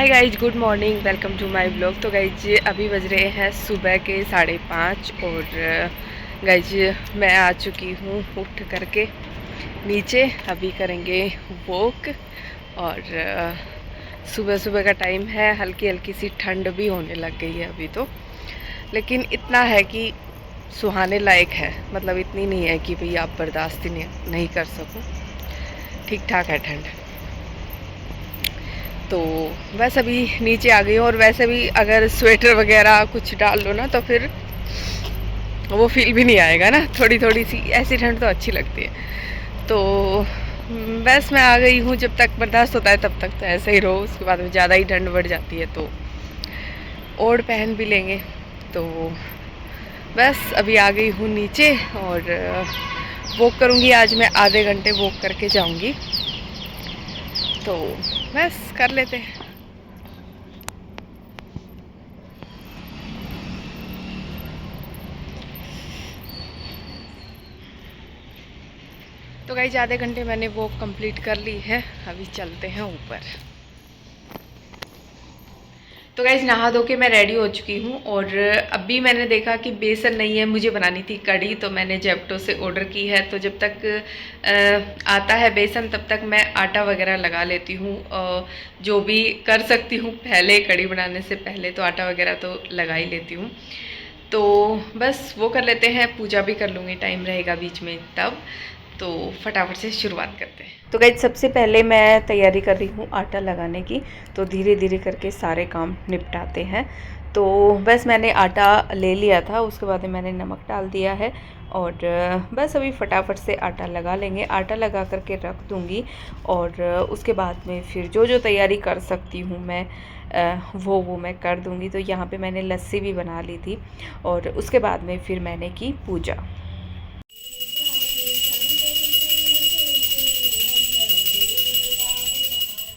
Hi guys, good morning, welcome to my blog. तो guys अभी बज रहे हैं सुबह के 5:30 और गाइज मैं आ चुकी हूँ उठ करके नीचे। अभी करेंगे वॉक और सुबह सुबह का टाइम है, हल्की हल्की सी ठंड भी होने लग गई है अभी तो, लेकिन इतना है कि सुहाने लायक है। मतलब इतनी नहीं है कि भाई आप बर्दाश्त ही नहीं कर सको, ठीक ठाक है ठंड। तो बस अभी नीचे आ गई हूँ। और वैसे भी अगर स्वेटर वगैरह कुछ डाल लो ना तो फिर वो फील भी नहीं आएगा ना। थोड़ी थोड़ी सी ऐसी ठंड तो अच्छी लगती है। तो बस मैं आ गई हूँ, जब तक बर्दाश्त होता है तब तक तो ऐसे ही रहो, उसके बाद में ज़्यादा ही ठंड बढ़ जाती है तो ओढ़ पहन भी लेंगे। तो बस अभी आ गई हूँ नीचे और वॉक करूँगी। आज मैं आधे घंटे वॉक करके जाऊँगी, तो बस कर लेते हैं। तो गाइस आधे घंटे मैंने वॉक कंप्लीट कर ली है, अभी चलते हैं ऊपर। तो गाइस नहा धो के मैं रेडी हो चुकी हूँ और अभी मैंने देखा कि बेसन नहीं है, मुझे बनानी थी कढ़ी, तो मैंने जेप्टो से ऑर्डर की है। तो जब तक आता है बेसन तब तक मैं आटा वगैरह लगा लेती हूँ। जो भी कर सकती हूँ पहले, कढ़ी बनाने से पहले तो आटा वगैरह तो लगा ही लेती हूँ। तो बस वो कर लेते हैं, पूजा भी कर लूँगी, टाइम रहेगा बीच में तब। तो फटाफट से शुरुआत करते हैं। तो गाइस सबसे पहले मैं तैयारी कर रही हूँ आटा लगाने की, तो धीरे धीरे करके सारे काम निपटाते हैं। तो बस मैंने आटा ले लिया था, उसके बाद मैंने नमक डाल दिया है और बस अभी फटाफट से आटा लगा लेंगे। आटा लगा करके रख दूँगी और उसके बाद में फिर जो जो तैयारी कर सकती हूँ मैं वो मैं कर दूँगी। तो यहाँ पे मैंने लस्सी भी बना ली थी और उसके बाद में फिर मैंने की पूजा।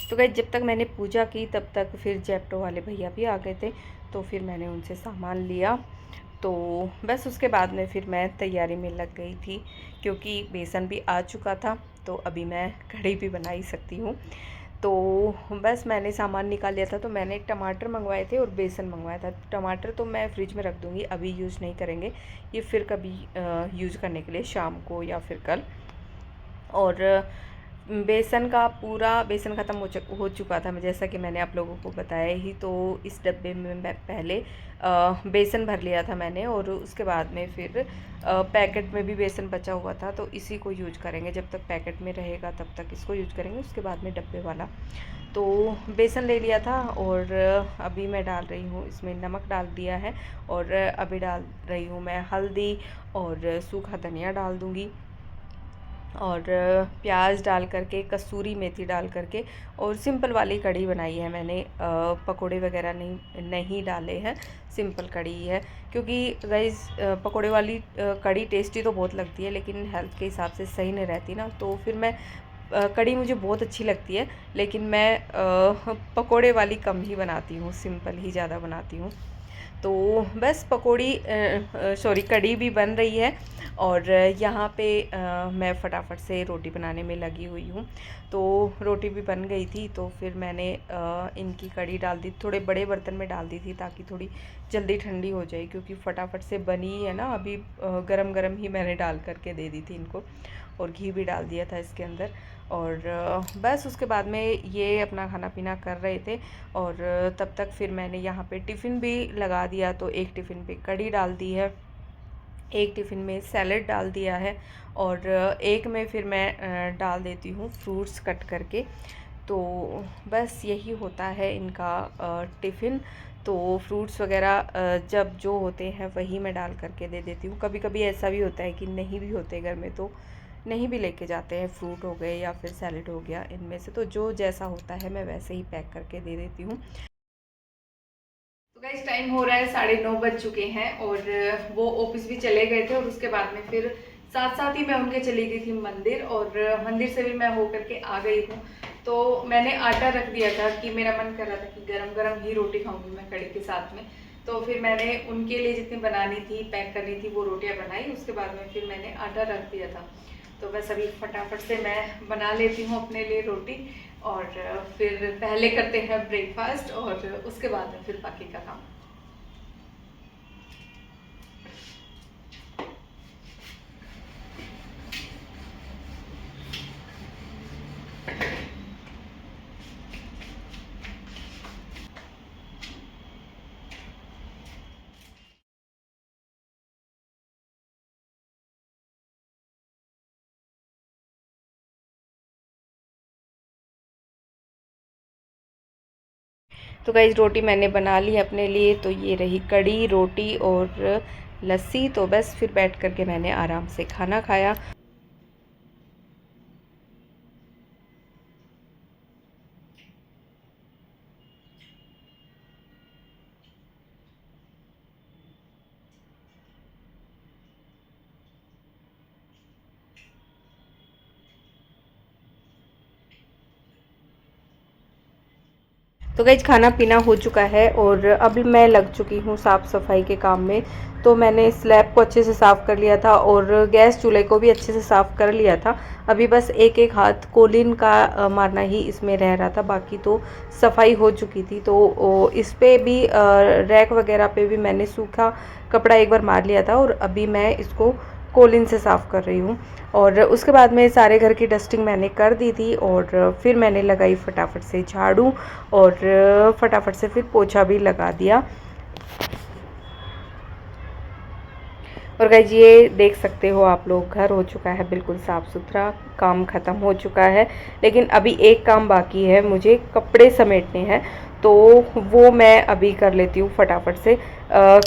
तो गाइस जब तक मैंने पूजा की तब तक फिर जेप्टो वाले भैया भी आ गए थे, तो फिर मैंने उनसे सामान लिया। तो बस उसके बाद में फिर मैं तैयारी में लग गई थी, क्योंकि बेसन भी आ चुका था तो अभी मैं कढ़ी भी बना ही सकती हूँ। तो बस मैंने सामान निकाल लिया था। तो मैंने टमाटर मंगवाए थे और बेसन मंगवाया था। टमाटर तो मैं फ्रिज में रख दूँगी, अभी यूज़ नहीं करेंगे, ये फिर कभी यूज़ करने के लिए शाम को या फिर कल। और बेसन का पूरा बेसन ख़त्म हो चुका था, जैसा कि मैंने आप लोगों को बताया ही। तो इस डब्बे में मैं पहले बेसन भर लिया था मैंने, और उसके बाद में फिर पैकेट में भी बेसन बचा हुआ था, तो इसी को यूज करेंगे। जब तक पैकेट में रहेगा तब तक इसको यूज करेंगे, उसके बाद में डब्बे वाला। तो बेसन ले लिया था और अभी मैं डाल रही हूँ इसमें नमक डाल दिया है, और अभी डाल रही हूँ मैं हल्दी और सूखा धनिया डाल दूँगी, और प्याज डाल करके, कसूरी मेथी डाल करके, और सिंपल वाली कढ़ी बनाई है मैंने। पकोड़े वगैरह नहीं डाले हैं, सिंपल कढ़ी है। क्योंकि गाइस पकोड़े वाली कढ़ी टेस्टी तो बहुत लगती है, लेकिन हेल्थ के हिसाब से सही नहीं रहती ना। तो फिर मैं कढ़ी मुझे बहुत अच्छी लगती है, लेकिन मैं पकोड़े वाली कम ही बनाती हूँ, सिंपल ही ज़्यादा बनाती हूँ। तो बस सॉरी कढ़ी भी बन रही है, और यहाँ पे मैं फटाफट से रोटी बनाने में लगी हुई हूँ। तो रोटी भी बन गई थी, तो फिर मैंने इनकी कढ़ी डाल दी, थोड़े बड़े बर्तन में डाल दी थी ताकि थोड़ी जल्दी ठंडी हो जाए, क्योंकि फटाफट से बनी है ना। अभी गरम गरम ही मैंने डाल करके दे दी थी इनको, और घी भी डाल दिया था इसके अंदर। और बस उसके बाद में ये अपना खाना पीना कर रहे थे, और तब तक फिर मैंने यहाँ पे टिफ़िन भी लगा दिया। तो एक टिफ़िन पे कढ़ी डाल दी है, एक टिफ़िन में सैलेड डाल दिया है, और एक में फिर मैं डाल देती हूँ फ्रूट्स कट करके। तो बस यही होता है इनका टिफ़िन। तो फ्रूट्स वगैरह जब जो होते हैं वही मैं डाल करके दे देती हूँ। कभी कभी ऐसा भी होता है कि नहीं भी होते घर में, तो नहीं भी लेके जाते हैं, फ्रूट हो गए या फिर सैलेड हो गया, इनमें से तो जो जैसा होता है मैं वैसे ही पैक करके दे देती हूँ। तो गाइस टाइम हो रहा है, 9:30 बज चुके हैं, और वो ऑफिस भी चले गए थे, और उसके बाद में फिर साथ साथ ही मैं उनके चली गई थी मंदिर, और मंदिर से भी मैं हो करके आ गई हूँ। तो मैंने आटा रख दिया था कि मेरा मन कर रहा था कि गरम गरम ही रोटी खाऊंगी मैं कढ़ी के साथ में। तो फिर मैंने उनके लिए जितनी बनानी थी, पैक करनी थी, वो रोटियां बनाई। उसके बाद में फिर मैंने आटा रख दिया था। तो बस अभी फटाफट से मैं बना लेती हूँ अपने लिए रोटी, और फिर पहले करते हैं ब्रेकफास्ट और उसके बाद में फिर बाकी का काम। तो गाइस रोटी मैंने बना ली अपने लिए, तो ये रही कड़ी रोटी और लस्सी। तो बस फिर बैठ कर के मैंने आराम से खाना खाया। तो गाइज खाना पीना हो चुका है और अभी मैं लग चुकी हूँ साफ़ सफाई के काम में। तो मैंने स्लैब को अच्छे से साफ़ कर लिया था और गैस चूल्हे को भी अच्छे से साफ़ कर लिया था। अभी बस एक एक हाथ कोलिन का मारना ही इसमें रह रहा था, बाकी तो सफाई हो चुकी थी। तो इस पे भी रैक वगैरह पे भी मैंने सूखा कपड़ा एक बार मार लिया था और अभी मैं इसको कोलिन से साफ़ कर रही हूँ। और उसके बाद में सारे घर की डस्टिंग मैंने कर दी थी और फिर मैंने लगाई फटाफट से झाड़ू और फटाफट से फिर पोछा भी लगा दिया। और गाइज ये देख सकते हो आप लोग, घर हो चुका है बिल्कुल साफ़ सुथरा, काम ख़त्म हो चुका है। लेकिन अभी एक काम बाकी है, मुझे कपड़े समेटने हैं, तो वो मैं अभी कर लेती हूँ फटाफट से।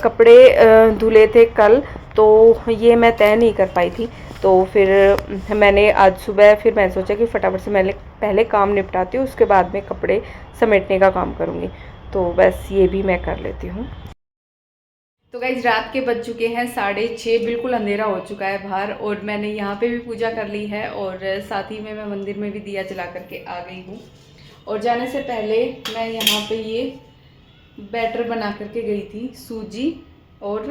कपड़े धुले थे कल, तो ये मैं तय नहीं कर पाई थी। तो फिर मैंने आज सुबह फिर मैंने सोचा कि फटाफट से मैंने पहले काम निपटाती हूँ, उसके बाद में कपड़े समेटने का काम करूँगी। तो बस ये भी मैं कर लेती हूँ। तो गाइज रात के बज चुके हैं 6:30, बिल्कुल अंधेरा हो चुका है बाहर और मैंने यहाँ पे भी पूजा कर ली है और साथ ही में मैं मंदिर में भी दिया जला करके आ गई हूँ। और जाने से पहले मैं यहाँ पे ये बैटर बना करके गई थी सूजी और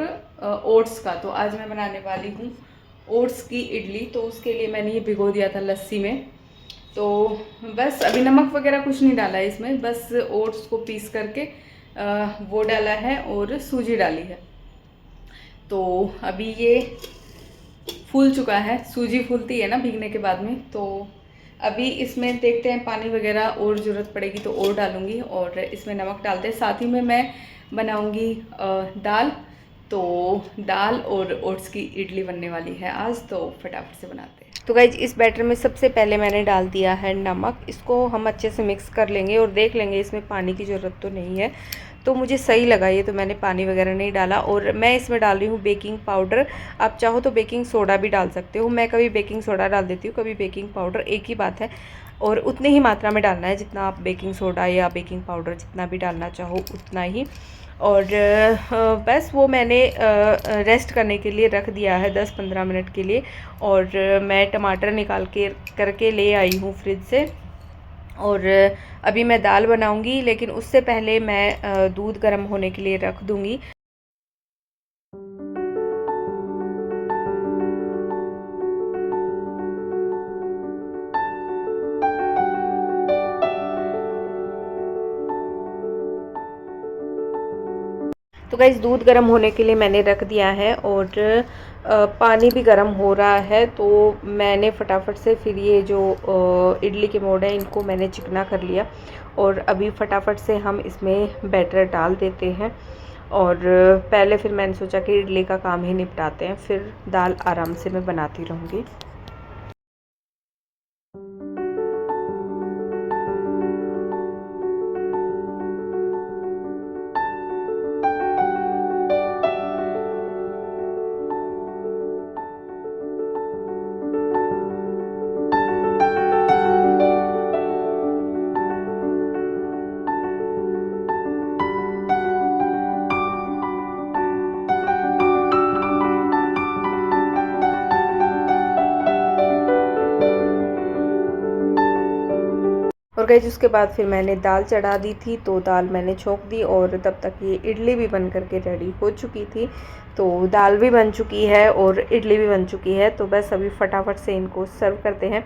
ओट्स का। तो आज मैं बनाने वाली हूँ ओट्स की इडली। तो उसके लिए मैंने ये भिगो दिया था लस्सी में। तो बस अभी नमक वगैरह कुछ नहीं डाला है इसमें, बस ओट्स को पीस करके वो डाला है और सूजी डाली है। तो अभी ये फूल चुका है, सूजी फूलती है ना भीगने के बाद में। तो अभी इसमें देखते हैं पानी वगैरह और ज़रूरत पड़ेगी तो और डालूँगी और इसमें नमक डालते हैं। साथ ही में मैं बनाऊँगी दाल। तो दाल और ओट्स की इडली बनने वाली है आज, तो फटाफट से बनाते हैं। तो गाइज इस बैटर में सबसे पहले मैंने डाल दिया है नमक। इसको हम अच्छे से मिक्स कर लेंगे और देख लेंगे इसमें पानी की ज़रूरत तो नहीं है। तो मुझे सही लगा ये, तो मैंने पानी वगैरह नहीं डाला। और मैं इसमें डाल रही हूँ बेकिंग पाउडर। आप चाहो तो बेकिंग सोडा भी डाल सकते हो, मैं कभी बेकिंग सोडा डाल देती हूँ, कभी बेकिंग पाउडर, एक ही बात है। और उतनी ही मात्रा में डालना है जितना आप बेकिंग सोडा या बेकिंग पाउडर जितना भी डालना चाहो उतना ही। और बस वो मैंने रेस्ट करने के लिए रख दिया है 10-15 मिनट के लिए। और मैं टमाटर निकाल के करके ले आई हूँ फ्रिज से। और अभी मैं दाल बनाऊंगी, लेकिन उससे पहले मैं दूध गर्म होने के लिए रख दूंगी। तो गाइस दूध गर्म होने के लिए मैंने रख दिया है और पानी भी गर्म हो रहा है। तो मैंने फटाफट से फिर ये जो इडली के मोड़ हैं इनको मैंने चिकना कर लिया और अभी फटाफट से हम इसमें बैटर डाल देते हैं। और पहले फिर मैंने सोचा कि इडली का काम ही निपटाते हैं, फिर दाल आराम से मैं बनाती रहूँगी। और गाइस उसके बाद फिर मैंने दाल चढ़ा दी थी, तो दाल मैंने छोंक दी और तब तक ये इडली भी बन करके रेडी हो चुकी थी। तो दाल भी बन चुकी है और इडली भी बन चुकी है। तो बस अभी फटाफट से इनको सर्व करते हैं।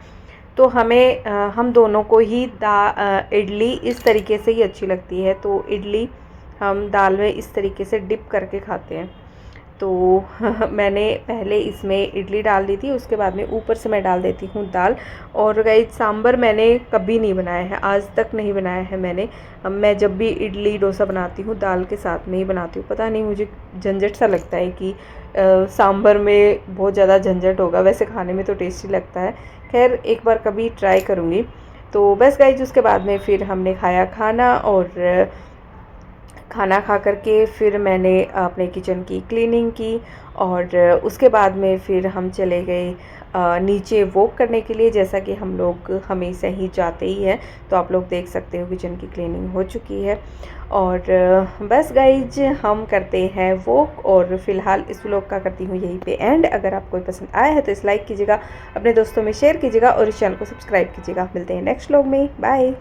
तो हमें हम दोनों को ही इडली इस तरीके से ही अच्छी लगती है। तो इडली हम दाल में इस तरीके से डिप करके खाते हैं। तो मैंने पहले इसमें इडली डाल दी थी, उसके बाद में ऊपर से मैं डाल देती हूँ दाल। और गाइस सांभर मैंने कभी नहीं बनाया है, आज तक नहीं बनाया है मैंने। मैं जब भी इडली डोसा बनाती हूँ दाल के साथ में ही बनाती हूँ। पता नहीं मुझे झंझट सा लगता है कि सांभर में बहुत ज़्यादा झंझट होगा, वैसे खाने में तो टेस्टी लगता है। खैर एक बार कभी ट्राई करूँगी। तो बस गाइस उसके बाद में फिर हमने खाया खाना, और खाना खा कर के फिर मैंने अपने किचन की क्लीनिंग की, और उसके बाद में फिर हम चले गए नीचे वॉक करने के लिए, जैसा कि हम लोग हमेशा ही जाते ही हैं। तो आप लोग देख सकते हो किचन की क्लीनिंग हो चुकी है। और बस गाइज हम करते हैं वॉक, और फ़िलहाल इस व्लॉग का करती हूँ यहीं पे एंड। अगर आपको पसंद आया है तो इस लाइक कीजिएगा, अपने दोस्तों में शेयर कीजिएगा और इस चैनल को सब्सक्राइब कीजिएगा। मिलते हैं नेक्स्ट व्लॉग में, बाय।